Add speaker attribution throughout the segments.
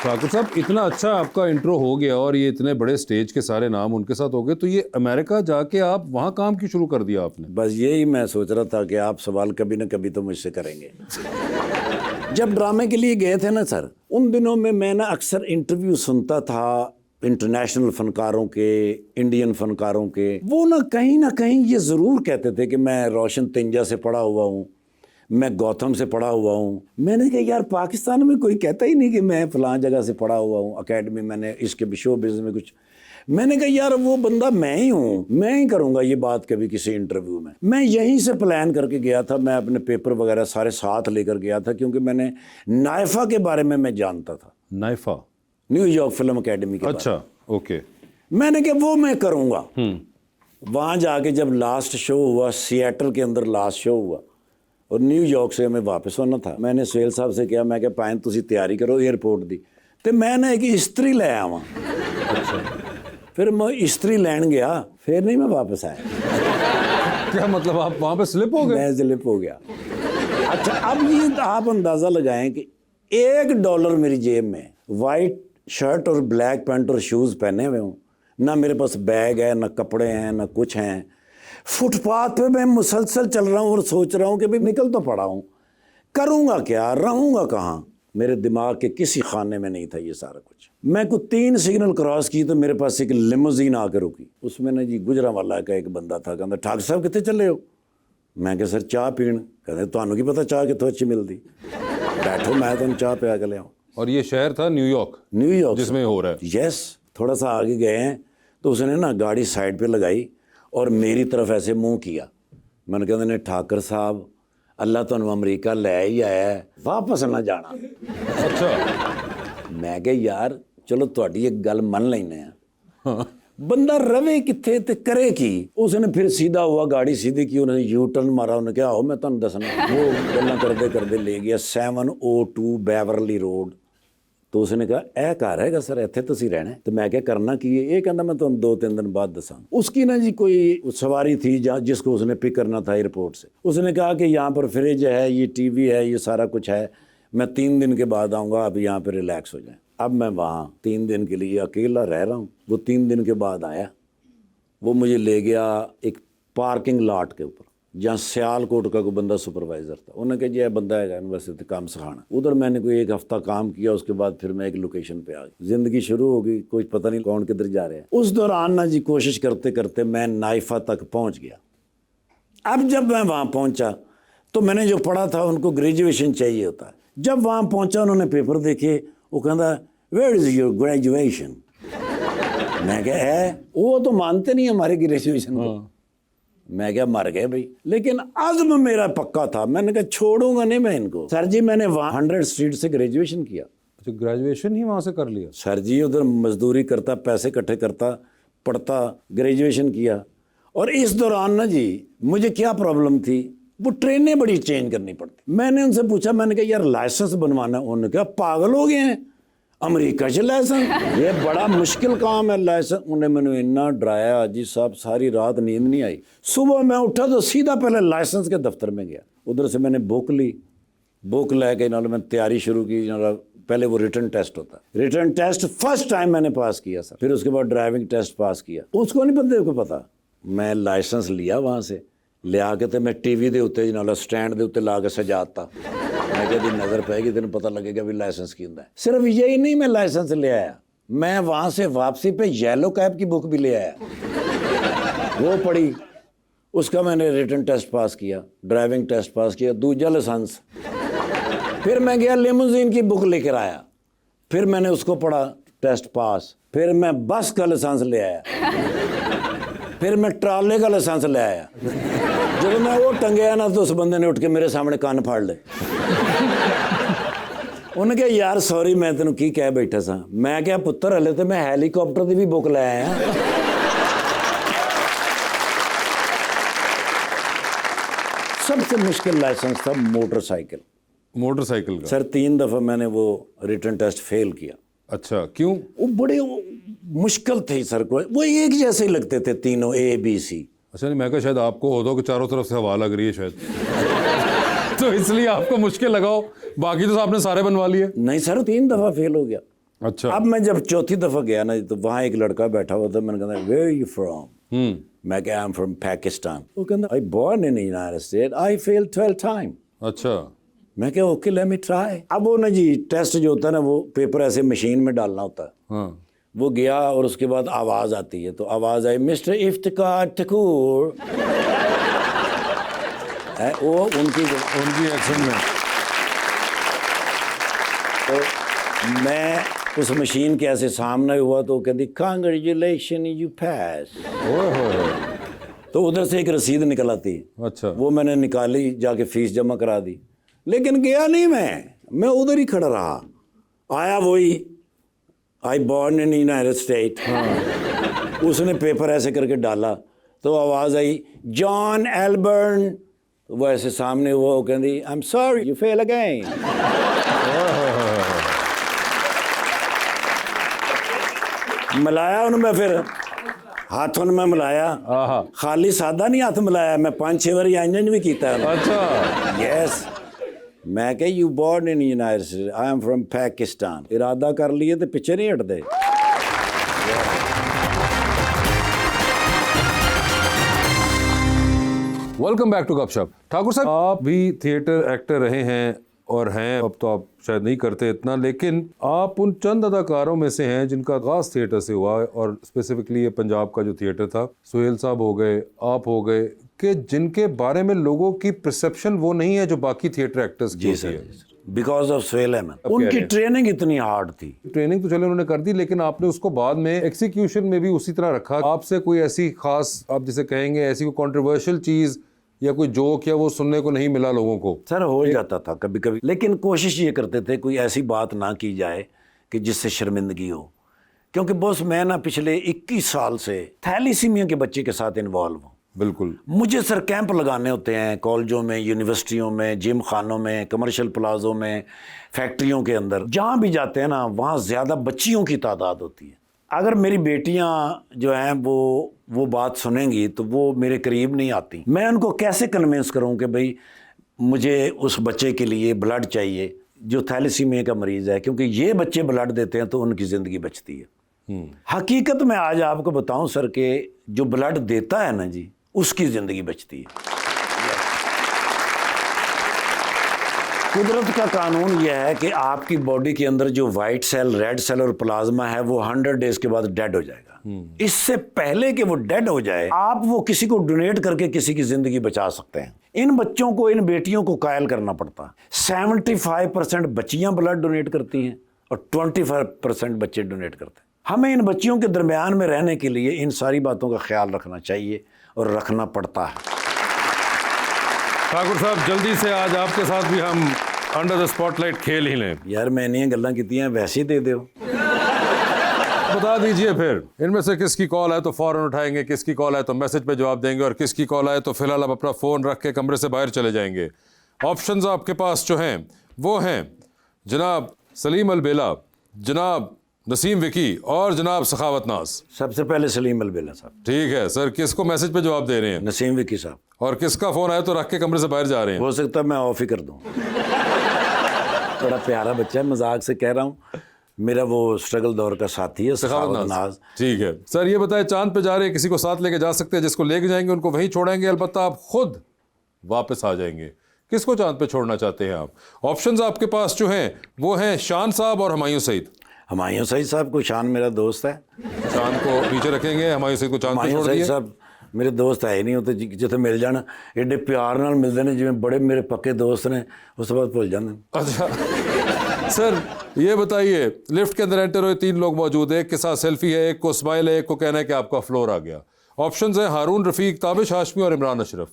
Speaker 1: ठाकुर साहब, इतना अच्छा आपका इंट्रो हो गया और ये इतने बड़े स्टेज के सारे नाम उनके साथ हो गए, तो ये अमेरिका जाके आप वहाँ काम क्यों शुरू कर दिया आपने?
Speaker 2: बस यही मैं सोच रहा था कि आप सवाल कभी ना कभी तो मुझसे करेंगे। जब ड्रामे के लिए गए थे ना सर, उन दिनों में मैं ना अक्सर इंटरव्यू सुनता था इंटरनेशनल फनकारों के, इंडियन फनकारों के। वो ना कहीं ये ज़रूर कहते थे कि मैं रोशन तेंजा से पढ़ा हुआ हूँ, मैं गौतम से पढ़ा हुआ हूँ। मैंने कहा यार पाकिस्तान में कोई कहता ही नहीं कि मैं फ़लाँ जगह से पढ़ा हुआ हूँ, अकेडमी मैंने इसके शो बिज़नेस में कुछ। मैंने कहा यार वो बंदा मैं ही हूँ, मैं ही करूँगा ये बात कभी किसी इंटरव्यू में। मैं यहीं से प्लान करके गया था, मैं अपने पेपर वगैरह सारे साथ लेकर गया था, क्योंकि मैंने नाइफा के बारे में मैं जानता था।
Speaker 1: नाइफा?
Speaker 2: न्यूयॉर्क फिल्म अकेडमी के
Speaker 1: अच्छा, ओके।
Speaker 2: मैंने कहा वो मैं करूँगा। वहाँ जाके जब लास्ट शो हुआ, सिएटल के अंदर लास्ट शो हुआ और न्यूयॉर्क से हमें वापस होना था, मैंने सुहेल साहब से कहा, मैं क्या पाएं तुसी तैयारी करो एयरपोर्ट दी, तो मैं ना एक इस्त्री ले आवा। फिर मैं इस्त्री लैन गया, फिर नहीं मैं वापस आया।
Speaker 1: क्या मतलब, आप वहाँ पे स्लिप हो गए?
Speaker 2: मैं स्लिप हो गया। अच्छा, अब ये आप अंदाज़ा लगाएं कि $1 मेरी जेब में, वाइट शर्ट और ब्लैक पैंट और शूज़ पहने हुए हूँ, ना मेरे पास बैग है, ना कपड़े हैं, ना कुछ हैं। फुटपाथ पे मैं मुसलसल चल रहा हूँ और सोच रहा हूँ कि भाई निकल तो पड़ा हूँ, करूँगा क्या, रहूँगा कहाँ। मेरे दिमाग के किसी खाने में नहीं था ये सारा कुछ। मैं कुछ 3 सिग्नल क्रॉस की तो मेरे पास एक लिमोजीन आकर रुकी। उसमें ना जी गुजरांवाला का एक बंदा था, कहता ठाकुर साहब कितने चले हो? मैं क्या सर चाह पीण। कहते ਤੁਹਾਨੂੰ की पता चाह कितों अच्छी मिलती, बैठो मैं तुम चाह पिया के ले आऊँ।
Speaker 1: और ये शहर था न्यूयॉर्क जिसमें हो रहा है?
Speaker 2: यस। थोड़ा सा आगे गए हैं तो उसने ना गाड़ी साइड पे लगाई और मेरी तरफ ऐसे मुंह किया। मैंने कहा ने ठाकुर साहब अल्लाह तुहानू अमरीका लै ही आया है, वापस ना जाना।
Speaker 1: अच्छा।
Speaker 2: मैं कहा यार चलो तुहाडी एक गल मन लैने आ, बंदा रवे किथे ते करे की। उसने फिर सीधा हुआ, गाड़ी सीधी की, उन्होंने यू टर्न मारा, उन्होंने कहा आओ मैं तुहानू दसना। वो गल्लां करदे करदे ले गया 702 बेवरली रोड। तो उसने कहा ए घर हैगा सर, इत्थे तुसीं रहना है? तो मैं क्या करना की है? ये कहता मैं तुहानू 2-3 दिन बाद दसा। उसकी ना जी कोई सवारी थी जहाँ जिसको उसने पिक करना था एयरपोर्ट से। उसने कहा कि यहाँ पर फ्रिज है, ये टीवी है, ये सारा कुछ है, मैं 3 दिन के बाद आऊँगा, आप यहाँ पर रिलैक्स हो जाएं। अब मैं वहाँ 3 दिन के लिए अकेला रह रहा हूँ। वो 3 दिन के बाद आया, वो मुझे ले गया एक पार्किंग लॉट के ऊपर जहाँ सियालकोट का कोई बंदा सुपरवाइज़र था। उन्होंने कहा जी यह बंदा है यूनिवर्सिटी काम सिखाना। उधर मैंने कोई 1 हफ्ता काम किया, उसके बाद फिर मैं एक लोकेशन पे आ गई। ज़िंदगी शुरू हो गई, कुछ पता नहीं कौन किधर जा रहे हैं। उस दौरान ना जी कोशिश करते करते मैं नाइफा तक पहुँच गया। अब जब मैं वहाँ पहुँचा तो मैंने जो पढ़ा था उनको ग्रेजुएशन चाहिए होता है। जब वहाँ पहुँचा उन्होंने पेपर देखे, वो कहता वेयर इज़ योर ग्रेजुएशन? मैं क्या है, वो तो मानते नहीं हमारे ग्रेजुएशन को। मैं क्या मर गए भाई, लेकिन आज़म मेरा पक्का था। मैंने कहा छोड़ूंगा नहीं मैं इनको। सर जी मैंने वहाँ 100 स्ट्रीट से ग्रेजुएशन किया।
Speaker 1: अच्छा, ग्रेजुएशन ही वहाँ से कर लिया?
Speaker 2: सर जी उधर मजदूरी करता, पैसे इकट्ठे करता, पढ़ता, ग्रेजुएशन किया। और इस दौरान ना जी मुझे क्या प्रॉब्लम थी, वो ट्रेनें बड़ी चेंज करनी पड़ती। मैंने उनसे पूछा, मैंने कहा यार लाइसेंस बनवाना। उन्होंने कहा पागल हो गए हैं, अमेरिका से लाइसेंस, ये बड़ा मुश्किल काम है लाइसेंस। उन्हें मैंने इतना डराया जी साहब, सारी रात नींद नहीं आई। सुबह मैं उठा तो सीधा पहले लाइसेंस के दफ्तर में गया। उधर से मैंने बुक ली, बुक लेके नाल मैंने तैयारी शुरू की। पहले वो रिटर्न टेस्ट होता है, रिटर्न टेस्ट फर्स्ट टाइम मैंने पास किया सर। फिर उसके बाद ड्राइविंग टेस्ट पास किया। उसको नहीं बंदे को पता। मैं लाइसेंस लिया वहाँ से, लिया के तो मैं टीवी के उत्ते नाल स्टैंड के उत्ते ला के सजाता। मैं कहती नज़र पैगी तेन पता लगेगा भी लाइसेंस की होंदा है। सिर्फ यही नहीं, मैं लाइसेंस ले आया, मैं वहाँ से वापसी पे येलो कैब की बुक भी ले आया, वो पढ़ी, उसका मैंने रिटर्न टेस्ट पास किया, ड्राइविंग टेस्ट पास किया, दूसरा लाइसेंस। फिर मैं गया लिमोजीन की बुक लेकर आया, फिर मैंने उसको पढ़ा, टेस्ट पास। फिर मैं बस का लाइसेंस ले आया, फिर मैं ट्राले का लाइसेंस ले आया। जब मैं वो टंगया ना तो उस बंदे ने उठ के मेरे सामने कान फाड़ ले। उन्हें कहा यार सॉरी मैं तेन की कह बैठा सा। मैं क्या पुत्र हले तो मैं हैलीकॉप्टर की भी बुक ले आया। सबसे मुश्किल लाइसेंस था मोटरसाइकिल
Speaker 1: का।
Speaker 2: सर 3 दफ़ा मैंने वो रिटर्न टेस्ट फेल किया।
Speaker 1: अच्छा, क्यों?
Speaker 2: वो बड़े मुश्किल थे सर, को वो एक जैसे ही लगते थे तीनों, ABC।
Speaker 1: अच्छा नहीं, मैं कहा शायद आपको हो दो कि चारों तरफ से हवा लग रही है शायद तो इसलिए आपको मुश्किल लगाओ, बाकी तो आपने सारे बनवा लिए।
Speaker 2: नहीं सर 3 दफ़ा फेल हो गया।
Speaker 1: अच्छा।
Speaker 2: अब मैं जब चौथी दफा गया ना तो वहाँ एक लड़का बैठा हुआ था, मैंने कहा वेयर आर यू फ्रॉम, मैं कहा आई एम फ्रॉम पाकिस्तान। वो कहता I born in United State, I fail 12 time.
Speaker 1: अच्छा।
Speaker 2: मैं कहा ओके लेट मी ट्राई। अब वो ना जी टेस्ट जो होता है ना वो पेपर ऐसे मशीन में डालना होता है।
Speaker 1: हाँ।
Speaker 2: वो गया और उसके बाद आवाज़ आती है, तो आवाज़ आई मिस्टर इफ्तिकार ठकुर। वो उनकी
Speaker 1: एक्शन में।
Speaker 2: तो मैं उस मशीन के ऐसे सामने हुआ तो कहती कांग्रेचुलेशन यू पास। तो उधर से एक रसीद निकल आती।
Speaker 1: अच्छा।
Speaker 2: वो मैंने निकाली, जाके फीस जमा करा दी, लेकिन गया नहीं मैं उधर ही खड़ा रहा। आया वही I born in United state. उसने पेपर ऐसे करके डाला तो आवाज़ आई जॉन एल्बर्न। वो ऐसे सामने हुआ, वो कहती I am sorry you fail again. मिलाया उन्होंने, फिर हाथों में मिलाया, खाली सादा नहीं हाथ मिलाया, मैं 5-6 बार इंजन भी किया।
Speaker 1: अच्छा।
Speaker 2: यस। मैं कह you born in United State, I am from Pakistan. इरादा कर लिए तो पीछे नहीं हटते।
Speaker 1: वेलकम बैक टू गपशप। ठाकुर साहब, आप भी थिएटर एक्टर रहे हैं और हैं, अब तो आप शायद नहीं करते इतना, लेकिन आप उन चंद अदाकारों में से हैं जिनका आगाज थिएटर से हुआ है, और स्पेसिफिकली ये पंजाब का जो थिएटर था, सुहेल साहब हो गए, आप हो गए, कि जिनके बारे में लोगों की परसेप्शन वो नहीं है जो बाकी थिएटर एक्टर्स की होती है।
Speaker 2: Because of Suhail Ahmed. उनकी ट्रेनिंग इतनी हार्ड थी।
Speaker 1: ट्रेनिंग तो चले उन्होंने कर दी, लेकिन आपने उसको बाद में एक्सिक्यूशन में भी उसी तरह रखा। आपसे कोई ऐसी खास, आप जिसे कहेंगे ऐसी कोई कंट्रोवर्शियल चीज या कोई जोक या वो सुनने को नहीं मिला लोगों को?
Speaker 2: सर हो जाता था कभी कभी, लेकिन कोशिश ये करते थे कोई ऐसी बात ना की जाए कि जिससे शर्मिंदगी हो। क्योंकि बॉस मैं ना पिछले 21 साल से थैलीसीमिया के बच्चे के साथ इन्वॉल्व हूँ।
Speaker 1: बिल्कुल।
Speaker 2: मुझे सर कैंप लगाने होते हैं कॉलेजों में, यूनिवर्सिटियों में, जिम खानों में, कमर्शियल प्लाजों में, फैक्ट्रियों के अंदर। जहाँ भी जाते हैं ना वहाँ ज़्यादा बच्चियों की तादाद होती है। अगर मेरी बेटियाँ जो हैं वो बात सुनेंगी तो वो मेरे करीब नहीं आती। मैं उनको कैसे कन्विंस करूँ कि भाई मुझे उस बच्चे के लिए ब्लड चाहिए जो थैलेसीमिया का मरीज़ है, क्योंकि ये बच्चे ब्लड देते हैं तो उनकी ज़िंदगी बचती है। हकीकत में आज आपको बताऊं सर कि जो ब्लड देता है ना जी, उसकी ज़िंदगी बचती है। कुदरत का कानून यह है कि आपकी बॉडी के अंदर जो वाइट सेल, रेड सेल और प्लाज्मा है वो 100 डेज के बाद डेड हो जाएगा। इससे पहले कि वो डेड हो जाए आप वो किसी को डोनेट करके किसी की जिंदगी बचा सकते हैं। इन बच्चों को, इन बेटियों को कायल करना पड़ता है। 75% बच्चियां ब्लड डोनेट करती हैं और 25% बच्चे डोनेट करते हैं। हमें इन बच्चियों के दरमियान में रहने के लिए इन सारी बातों का ख्याल रखना चाहिए और रखना पड़ता है।
Speaker 1: ठाकुर साहब, जल्दी से आज आपके साथ भी हम अंडर द स्पॉटलाइट खेल ही लें।
Speaker 2: यार मैंने गल्लां कीतियां वैसे ही दे दो।
Speaker 1: बता दीजिए फिर, इनमें से किसकी कॉल है तो फौरन उठाएंगे, किसकी कॉल है तो मैसेज पे जवाब देंगे, और किसकी कॉल है तो फिलहाल आप अपना फ़ोन रख के कमरे से बाहर चले जाएंगे। ऑप्शंस आपके पास जो हैं वो हैं जनाब सलीम अलबेला, जनाब नसीम विकी और जनाब सखावत नाज।
Speaker 2: सबसे पहले सलीम अलबेला साहब।
Speaker 1: ठीक है सर, किसको मैसेज पे जवाब दे रहे हैं?
Speaker 2: नसीम विकी साहब।
Speaker 1: और किसका फ़ोन आया तो रख के कमरे से बाहर जा रहे हैं?
Speaker 2: हो सकता है मैं ऑफ ही कर दूं। बड़ा प्यारा बच्चा है, मजाक से कह रहा हूँ, मेरा वो स्ट्रगल दौर का साथी है सखावत नाज।
Speaker 1: ठीक है सर, ये बताएं चांद पे जा रहे हैं, किसी को साथ लेके जा सकते हैं? जिसको लेके जाएंगे उनको वहीं छोड़ेंगे, अलबत्ता आप खुद वापस आ जाएंगे। किसको चांद पे छोड़ना चाहते हैं आप? ऑप्शंस आपके पास जो हैं वो हैं शान साहब और हुमायूं सईद।
Speaker 2: हुमायूं सईद साहब को, शान मेरा दोस्त है,
Speaker 1: शान को नीचे रखेंगे, हुमायूं सईद को चांद पे छोड़ दिए।
Speaker 2: साहब मेरे दोस्त है ही नहीं होते, जिथे मिल जाना एडे प्यार नाल मिलते हैं जिवें बड़े मेरे पक्के दोस्त ने, उस बाद भुल जाते।
Speaker 1: अच्छा सर, ये बताइए, लिफ्ट के अंदर एंटर हुए 3 लोग मौजूद हैं, एक के साथ सेल्फी है, एक को स्माइल है, एक को कहना है कि आपका फ्लोर आ गया। ऑप्शंस हैं हारून रफीक, ताबिश हाशमी और इमरान अशरफ।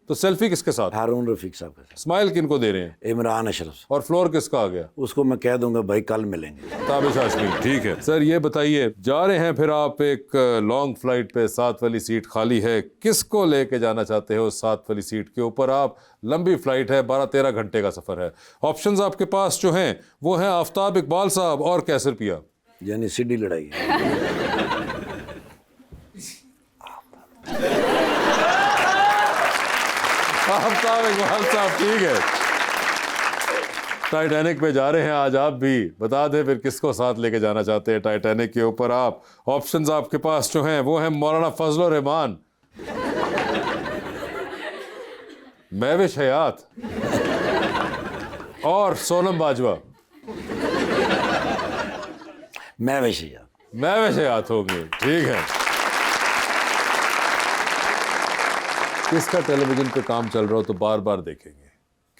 Speaker 1: तो सेल्फी किसके साथ?
Speaker 2: हारून रफीक साहब के साथ।
Speaker 1: स्माइल किनको दे रहे हैं?
Speaker 2: इमरान अशरफ।
Speaker 1: और फ्लोर किसका आ गया?
Speaker 2: उसको मैं कह दूंगा भाई कल मिलेंगे,
Speaker 1: ताबिश हाशमी। ठीक है सर, ये बताइए, जा रहे हैं फिर आप एक लॉन्ग फ्लाइट पे, 7 वाली सीट खाली है, किसको लेके जाना चाहते हो 7 वाली सीट के ऊपर? आप लंबी फ्लाइट है, 12-13 घंटे का सफर है। ऑप्शंस आपके पास जो हैं वो हैं आफ्ताब इकबाल साहब और कैसर पिया।
Speaker 2: यानी सीधी लड़ाई है।
Speaker 1: आफ्ताब इकबाल साहब, ठीक है। टाइटैनिक पे जा रहे हैं आज आप भी। बता दें फिर किसको साथ लेके जाना चाहते हैं टाइटैनिक के ऊपर आप। ऑप्शंस आपके पास जो हैं वो हैं मौलाना फजल रहमान, महविश हयात और सोनम बाजवा।
Speaker 2: महविश हयात।
Speaker 1: महविश हयात होंगे, ठीक है। किसका टेलीविजन पे काम चल रहा हो तो बार बार देखेंगे,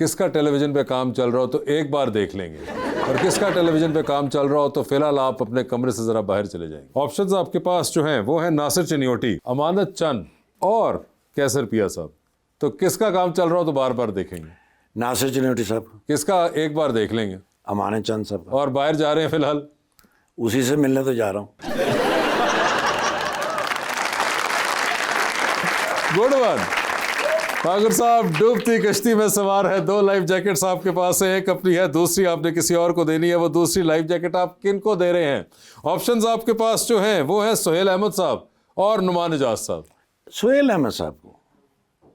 Speaker 1: किसका टेलीविजन पे काम चल रहा हो तो एक बार देख लेंगे, और किसका टेलीविजन पे काम चल रहा हो तो फिलहाल आप अपने कमरे से जरा बाहर चले जाएंगे। ऑप्शंस आपके पास जो हैं वो हैं नासिर चिन्योटी, अमानत चंद और कैसर पिया साहब। तो किसका काम चल रहा हो तो बार बार देखेंगे,
Speaker 2: नासिर चिन्योटी साहब।
Speaker 1: किसका एक बार देख लेंगे,
Speaker 2: अमानत चंद साहब।
Speaker 1: और बाहर जा रहे हैं फिलहाल,
Speaker 2: उसी से मिलने तो जा रहा हूँ।
Speaker 1: Good one. ठाकुर साहब डूबती कश्ती में सवार है, 2 लाइफ जैकेट्स आपके पास है, एक अपनी है, दूसरी आपने किसी और को देनी है। वो दूसरी लाइफ जैकेट आप किन को दे रहे हैं? ऑप्शंस आपके पास जो हैं वो है सुहेल अहमद साहब और नुमान इजाज साहब।
Speaker 2: सुहेल अहमद साहब को।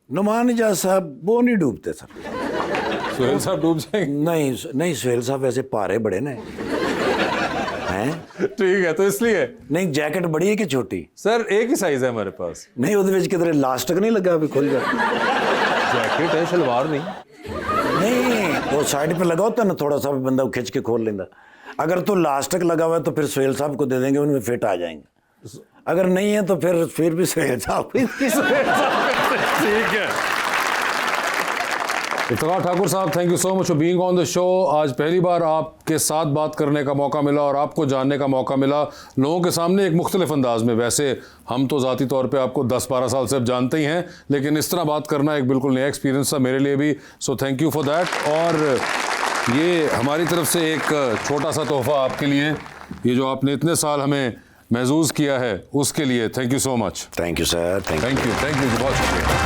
Speaker 2: नुमान इजाज साहब वो नहीं डूबते सर।
Speaker 1: सुहेल साहब डूब जाएंगे?
Speaker 2: नहीं नहीं, सुहेल साहब वैसे पारे बड़े ने हैं।
Speaker 1: ठीक है, तो इसलिए
Speaker 2: नहीं, जैकेट बड़ी है कि छोटी?
Speaker 1: सर एक ही साइज है हमारे पास।
Speaker 2: नहीं, ਉਹਦੇ ਵਿੱਚ किधर लास्टिक नहीं लगा, अभी खुल जाए।
Speaker 1: जैकेट है, शलवार नहीं।
Speaker 2: नहीं, वो साइड पे लगा होता है ना, थोड़ा सा भी बंदा खिंच के खोल लेता। अगर तो लास्टिक लगा हुआ है तो फिर सुहेल साहब को दे देंगे, उनमें फिट आ जाएंगे। अगर नहीं है तो फिर भी सुहेल साहब।
Speaker 1: ठीक है। इफ्तिखार ठाकुर साहब, thank you so much for being on the show. आज पहली बार आपके साथ बात करने का मौका मिला और आपको जानने का मौका मिला लोगों के सामने एक मुख्तलिफ अंदाज में। वैसे हम तो ज़ाती तौर पे आपको 10-12 साल से अब जानते ही हैं, लेकिन इस तरह बात करना एक बिल्कुल नया एक्सपीरियंस था मेरे लिए भी। So thank you for that. और ये हमारी तरफ से एक छोटा सा तोहफा आपके लिए, ये जो आपने इतने साल हमें महसूस किया है उसके लिए thank you so much.
Speaker 2: Thank you sir.
Speaker 1: Thank you बहुत शुक्रिया।